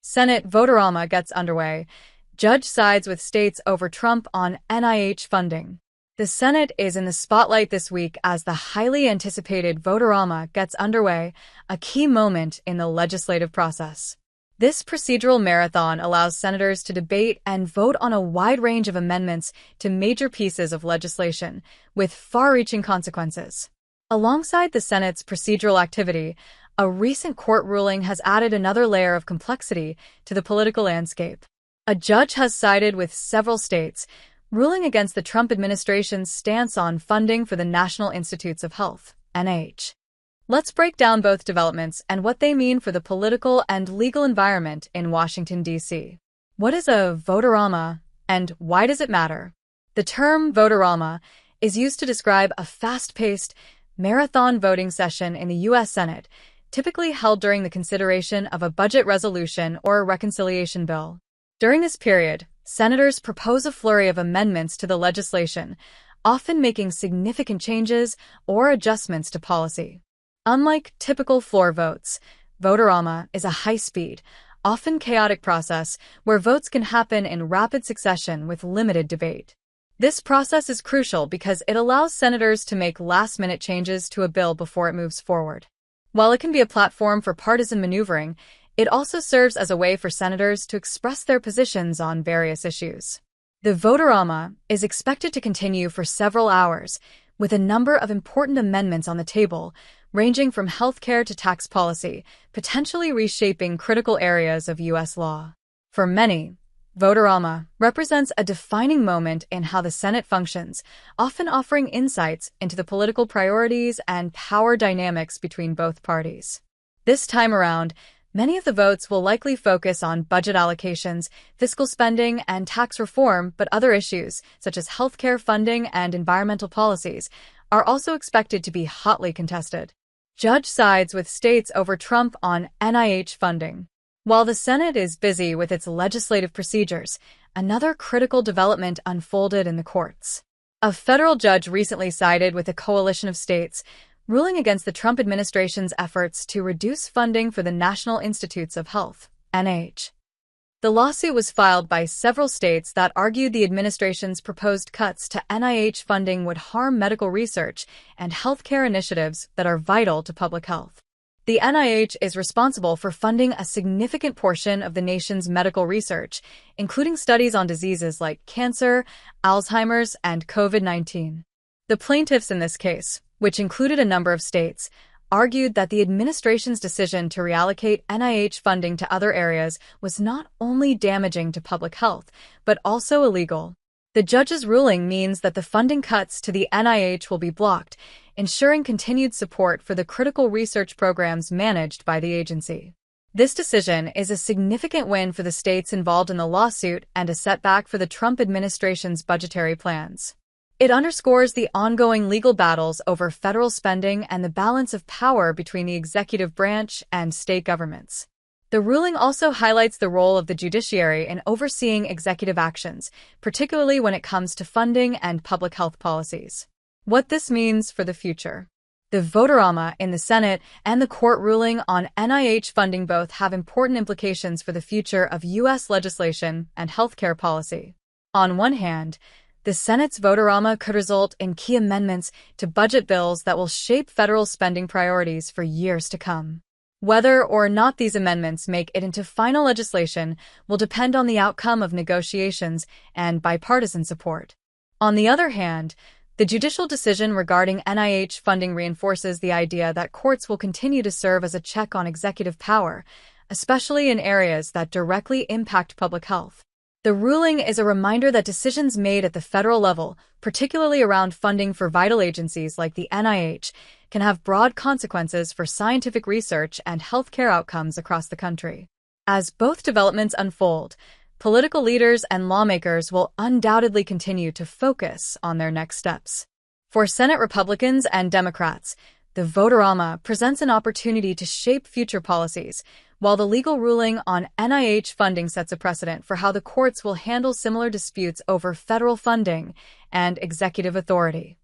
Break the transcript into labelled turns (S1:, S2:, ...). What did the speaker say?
S1: Senate Vote-A-Rama gets underway. Judge sides with states over Trump on NIH funding. The Senate is in the spotlight this week as the highly anticipated Vote-A-Rama gets underway, a key moment in the legislative process. This procedural marathon allows senators to debate and vote on a wide range of amendments to major pieces of legislation, with far-reaching consequences. Alongside the Senate's procedural activity, a recent court ruling has added another layer of complexity to the political landscape. A judge has sided with several states, ruling against the Trump administration's stance on funding for the National Institutes of Health, NIH. Let's break down both developments and what they mean for the political and legal environment in Washington, D.C. What is a Vote-A-Rama, and why does it matter? The term Vote-A-Rama is used to describe a fast-paced, marathon voting session in the U.S. Senate, typically held during the consideration of a budget resolution or a reconciliation bill. During this period, senators propose a flurry of amendments to the legislation, often making significant changes or adjustments to policy. Unlike typical floor votes, Vote-A-Rama is a high-speed, often chaotic process where votes can happen in rapid succession with limited debate. This process is crucial because it allows senators to make last-minute changes to a bill before it moves forward. While it can be a platform for partisan maneuvering, it also serves as a way for senators to express their positions on various issues. The Vote-A-Rama is expected to continue for several hours, with a number of important amendments on the table, ranging from healthcare to tax policy, potentially reshaping critical areas of U.S. law. For many, Vote-A-Rama represents a defining moment in how the Senate functions, often offering insights into the political priorities and power dynamics between both parties. This time around, many of the votes will likely focus on budget allocations, fiscal spending, and tax reform, but other issues, such as healthcare funding and environmental policies, are also expected to be hotly contested. Judge sides with states over Trump on NIH funding. While the Senate is busy with its legislative procedures, another critical development unfolded in the courts. A federal judge recently sided with a coalition of states, ruling against the Trump administration's efforts to reduce funding for the National Institutes of Health, NIH. The lawsuit was filed by several states that argued the administration's proposed cuts to NIH funding would harm medical research and healthcare initiatives that are vital to public health. The NIH is responsible for funding a significant portion of the nation's medical research, including studies on diseases like cancer, Alzheimer's, and COVID-19. The plaintiffs in this case, which included a number of states, argued that the administration's decision to reallocate NIH funding to other areas was not only damaging to public health, but also illegal. The judge's ruling means that the funding cuts to the NIH will be blocked, ensuring continued support for the critical research programs managed by the agency. This decision is a significant win for the states involved in the lawsuit and a setback for the Trump administration's budgetary plans. It underscores the ongoing legal battles over federal spending and the balance of power between the executive branch and state governments. The ruling also highlights the role of the judiciary in overseeing executive actions, particularly when it comes to funding and public health policies. What this means for the future. The Vote-A-Rama in the Senate and the court ruling on NIH funding both have important implications for the future of U.S. legislation and healthcare policy. On one hand, the Senate's Vote-A-Rama could result in key amendments to budget bills that will shape federal spending priorities for years to come. Whether or not these amendments make it into final legislation will depend on the outcome of negotiations and bipartisan support. On the other hand, the judicial decision regarding NIH funding reinforces the idea that courts will continue to serve as a check on executive power, especially in areas that directly impact public health. The ruling is a reminder that decisions made at the federal level, particularly around funding for vital agencies like the NIH, can have broad consequences for scientific research and healthcare outcomes across the country. As both developments unfold, political leaders and lawmakers will undoubtedly continue to focus on their next steps. For Senate Republicans and Democrats, the Vote-A-Rama presents an opportunity to shape future policies, while the legal ruling on NIH funding sets a precedent for how the courts will handle similar disputes over federal funding and executive authority.